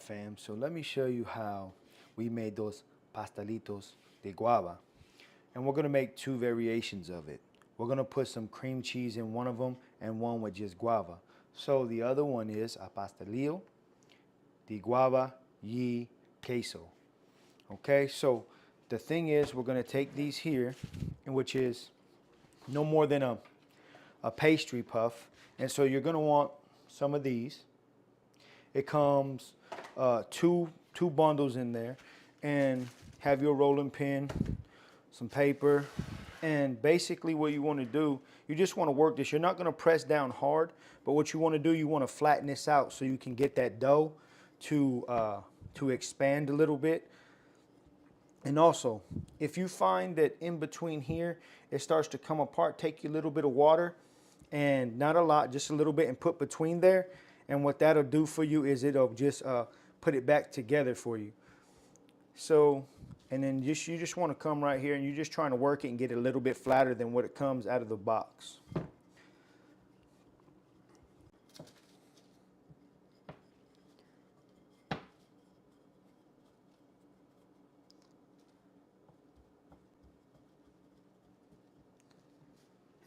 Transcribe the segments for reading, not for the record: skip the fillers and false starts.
fam, so let me show you how we made those pastelitos de guava. And we're gonna make two variations of it. We're gonna put some cream cheese in one of them and one with just guava. So the other one is a pastelillo de guava y queso. Okay, so the thing is we're gonna take these here, which is no more than a pastry puff. And so you're gonna want some of these. It comes two bundles in there, and have your rolling pin, some paper, and basically what you want to do, you just want to work this. You're not going to press down hard, but what you want to do, you want to flatten this out so you can get that dough to expand a little bit. And also, if you find that in between here it starts to come apart, take a little bit of water, and not a lot, just a little bit, and put between there. And what that'll do for you is it'll just put it back together for you. So, and then you just want to come right here and you're just trying to work it and get it a little bit flatter than what it comes out of the box.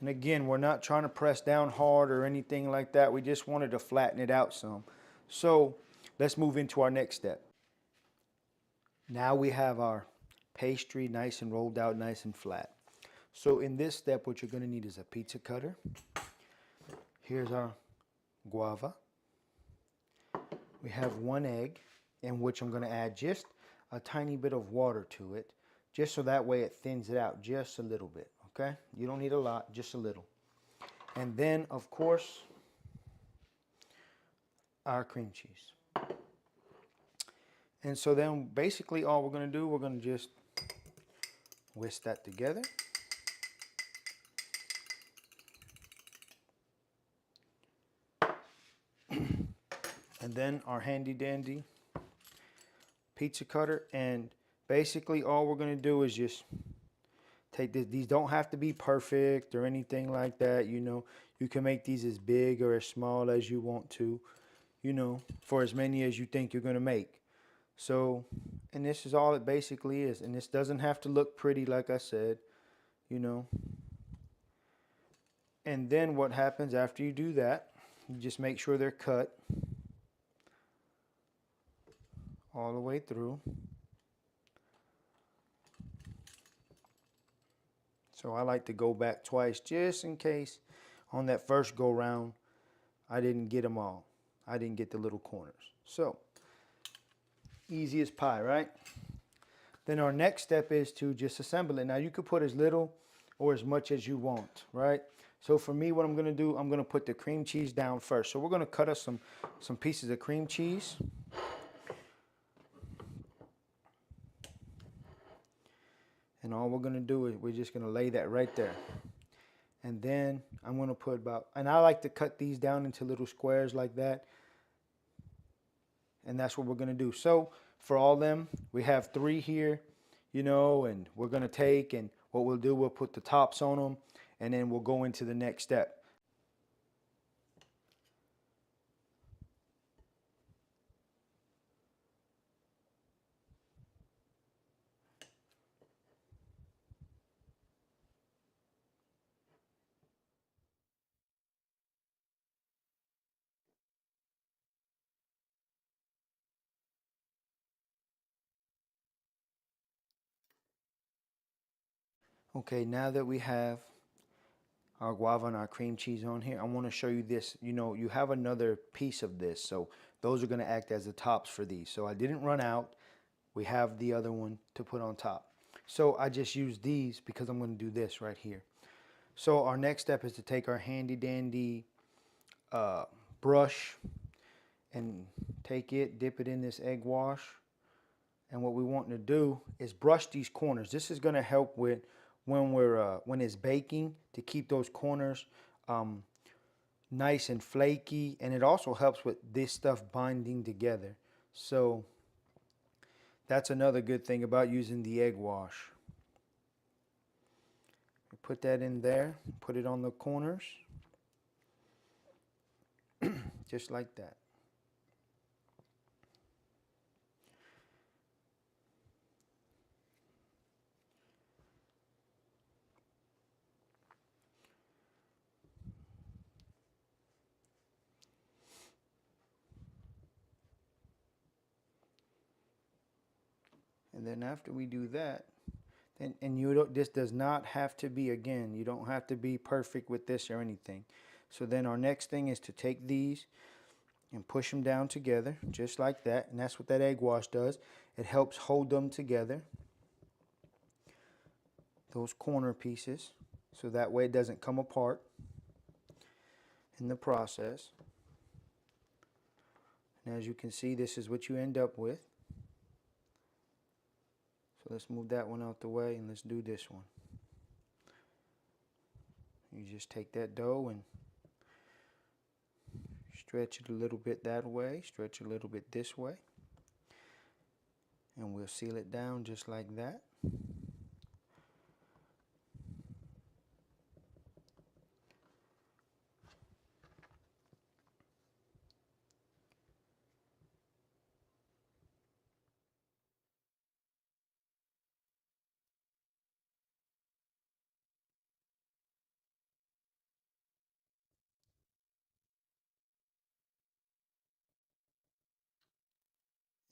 And again, we're not trying to press down hard or anything like that. We just wanted to flatten it out some. So let's move into our next step. Now we have our pastry nice and rolled out, nice and flat. So in this step, what you're going to need is a pizza cutter. Here's our guava. We have one egg, in which I'm going to add just a tiny bit of water to it, just so that way it thins it out just a little bit. Okay, you don't need a lot, just a little. And then, of course, our cream cheese. And so then basically all we're going to do, we're going to just whisk that together. And then our handy dandy pizza cutter. And basically all we're going to do is just take this. These don't have to be perfect or anything like that. You know, you can make these as big or as small as you want to, you know, for as many as you think you're going to make. So, and this is all it basically is. And this doesn't have to look pretty, like I said, you know. And then what happens after you do that, you just make sure they're cut all the way through. So I like to go back twice just in case on that first go round I didn't get them all. I didn't get the little corners. So easy as pie, right? Then our next step is to just assemble it. Now you could put as little or as much as you want, right? So for me, what I'm going to do, I'm going to put the cream cheese down first. So we're going to cut us some pieces of cream cheese. And all we're going to do is we're just going to lay that right there. And then I'm going to put about, and I like to cut these down into little squares like that. And that's what we're going to do. So for all them, we have 3 here, you know, and we're going to take, and what we'll do, we'll put the tops on them, and then we'll go into the next step. Okay, now that we have our guava and our cream cheese on here, I want to show you this. You know, you have another piece of this, so those are going to act as the tops for these. So I didn't run out. We have the other one to put on top. So I just use these because I'm going to do this right here. So our next step is to take our handy dandy brush and take it, dip it in this egg wash. And what we want to do is brush these corners. This is going to help with when it's baking, to keep those corners nice and flaky, and it also helps with this stuff binding together. So that's another good thing about using the egg wash. Put that in there, put it on the corners, just like that. And then after we do that, and you don't, this does not have to be, again, you don't have to be perfect with this or anything. So then our next thing is to take these and push them down together, just like that. And that's what that egg wash does. It helps hold them together, those corner pieces, so that way it doesn't come apart in the process. And as you can see, this is what you end up with. So let's move that one out the way and let's do this one. You just take that dough and stretch it a little bit that way, stretch a little bit this way, and we'll seal it down just like that.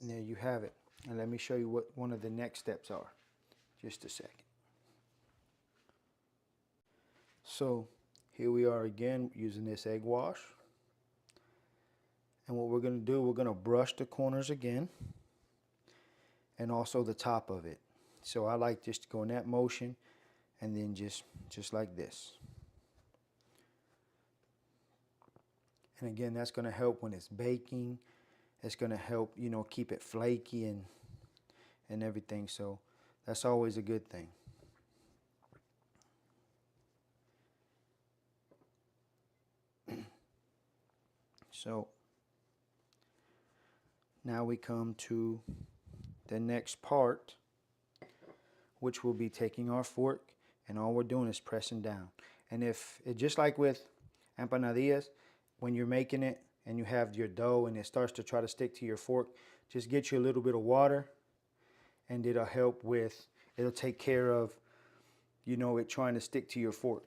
And there you have it. And let me show you what one of the next steps are. Just a second. So here we are again using this egg wash. And what we're going to do, we're going to brush the corners again and also the top of it. So I like just to go in that motion and then just like this. And again, that's going to help when it's baking. It's going to help, you know, keep it flaky and everything. So that's always a good thing. So now we come to the next part, which will be taking our fork and all we're doing is pressing down. And if it, just like with empanadillas, when you're making it and you have your dough and it starts to try to stick to your fork, just get you a little bit of water and it'll help with, it'll take care of, you know, it trying to stick to your fork.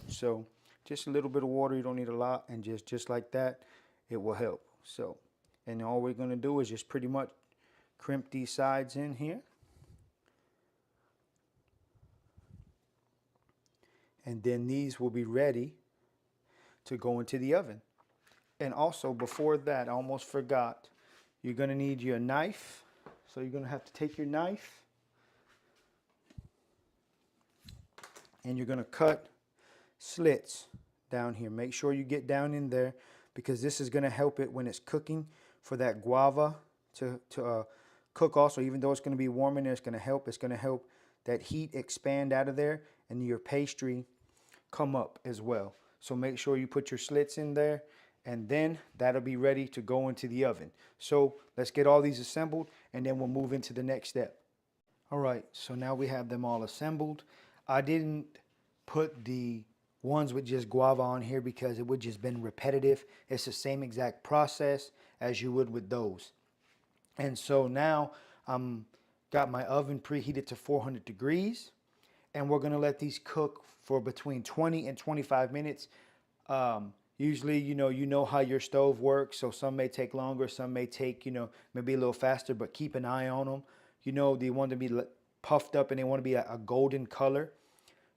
So just a little bit of water, you don't need a lot, and just like that, it will help. So, and all we're gonna do is just pretty much crimp these sides in here. And then these will be ready to go into the oven. And also before that, I almost forgot, you're gonna need your knife. So you're gonna have to take your knife and you're gonna cut slits down here. Make sure you get down in there because this is gonna help it when it's cooking for that guava to cook also. Even though it's gonna be warm in there, it's gonna help that heat expand out of there and your pastry come up as well. So make sure you put your slits in there and then that'll be ready to go into the oven. So let's get all these assembled and then we'll move into the next step. All right, so now we have them all assembled. I didn't put the ones with just guava on here because it would just been repetitive. It's the same exact process as you would with those. And so now I'm got my oven preheated to 400 degrees and we're gonna let these cook for between 20 and 25 minutes. Usually, you know how your stove works, so some may take longer, some may take, maybe a little faster, but keep an eye on them. You know, they want to be puffed up and they want to be a golden color.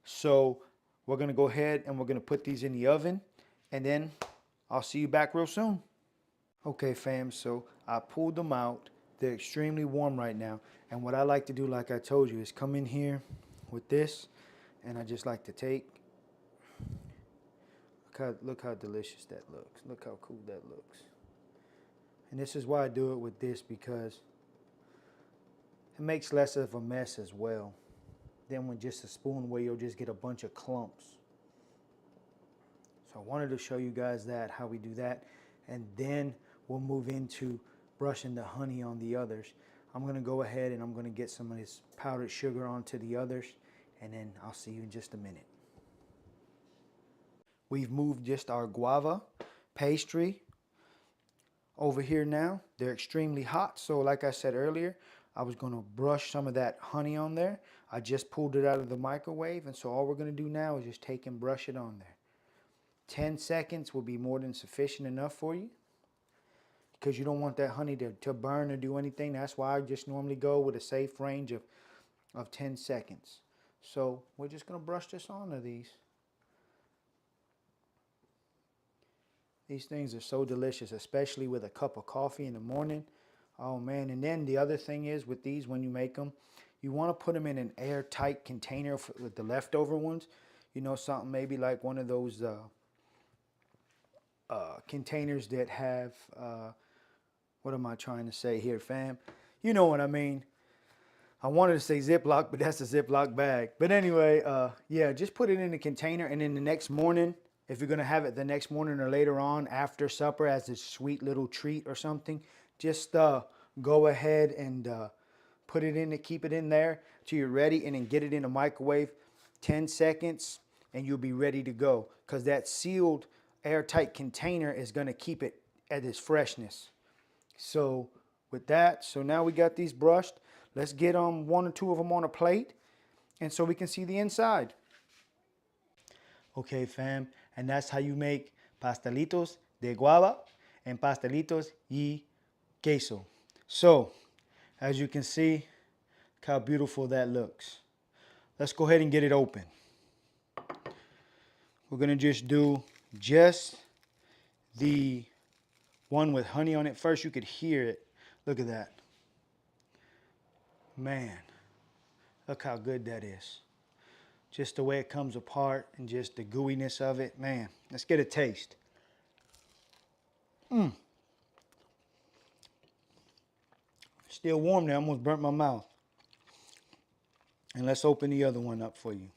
So we're gonna go ahead and we're gonna put these in the oven and then I'll see you back real soon. Okay, fam, so I pulled them out. They're extremely warm right now. And what I like to do, like I told you, is come in here with this and I just like to take, look how delicious that looks. Look how cool that looks. And this is why I do it with this, because it makes less of a mess as well than with just a spoon where you'll just get a bunch of clumps. So I wanted to show you guys that, how we do that. And then we'll move into brushing the honey on the others. I'm gonna go ahead and I'm gonna get some of this powdered sugar onto the others and then I'll see you in just a minute. We've moved just our guava pastry over here now. They're extremely hot, so like I said earlier, I was gonna brush some of that honey on there. I just pulled it out of the microwave, and so all we're gonna do now is just take and brush it on there. 10 seconds will be more than sufficient enough for you. You because you don't want that honey to burn or do anything. That's why I just normally go with a safe range of 10 seconds. So we're just going to brush this onto these. These things are so delicious, especially with a cup of coffee in the morning. Oh man, and then the other thing is with these, when you make them, you want to put them in an airtight container with the leftover ones. You know, something maybe like one of those containers that have, what am I trying to say here, fam? You know what I mean. I wanted to say Ziploc, but that's a Ziploc bag. But anyway, yeah, just put it in a container, and then the next morning, if you're going to have it the next morning or later on after supper as a sweet little treat or something, just go ahead and put it in, keep it in there till you're ready, and then get it in the microwave 10 seconds, and you'll be ready to go. Because that sealed airtight container is going to keep it at its freshness. So with that, so now we got these brushed. Let's get one or two of them on a plate, and so we can see the inside. Okay, fam, and that's how you make pastelitos de guava and pastelitos y queso. So, as you can see, look how beautiful that looks. Let's go ahead and get it open. We're gonna just do the one with honey on it first. You could hear it. Look at that. Man, look how good that is. Just the way it comes apart and just the gooiness of it. Man, let's get a taste. Still warm there, almost burnt my mouth. And let's open the other one up for you.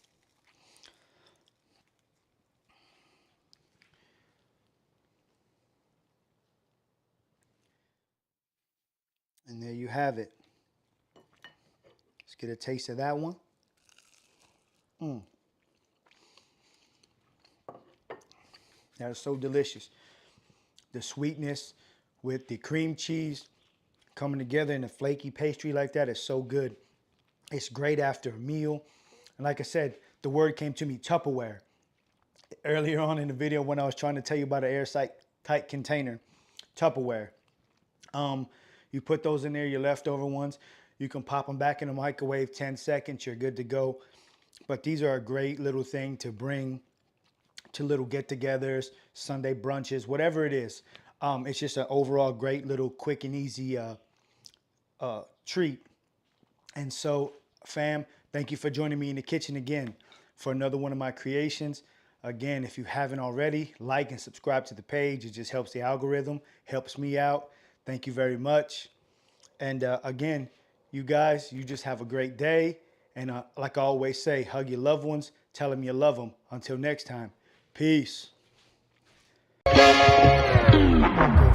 And there you have it. Let's get a taste of that one. That is so delicious. The sweetness with the cream cheese coming together in a flaky pastry like that is so good. It's great after a meal. And like I said, the word came to me, Tupperware. Earlier on in the video when I was trying to tell you about an airtight container, Tupperware. You put those in there, your leftover ones. You can pop them back in the microwave, 10 seconds, you're good to go. But these are a great little thing to bring to little get-togethers, Sunday brunches, whatever it is. It's just an overall great little quick and easy treat. And so, fam, thank you for joining me in the kitchen again for another one of my creations. Again, if you haven't already, like and subscribe to the page. It just helps the algorithm, helps me out. Thank you very much. And again, you guys, you just have a great day. And like I always say, hug your loved ones, tell them you love them. Until next time, peace. Okay.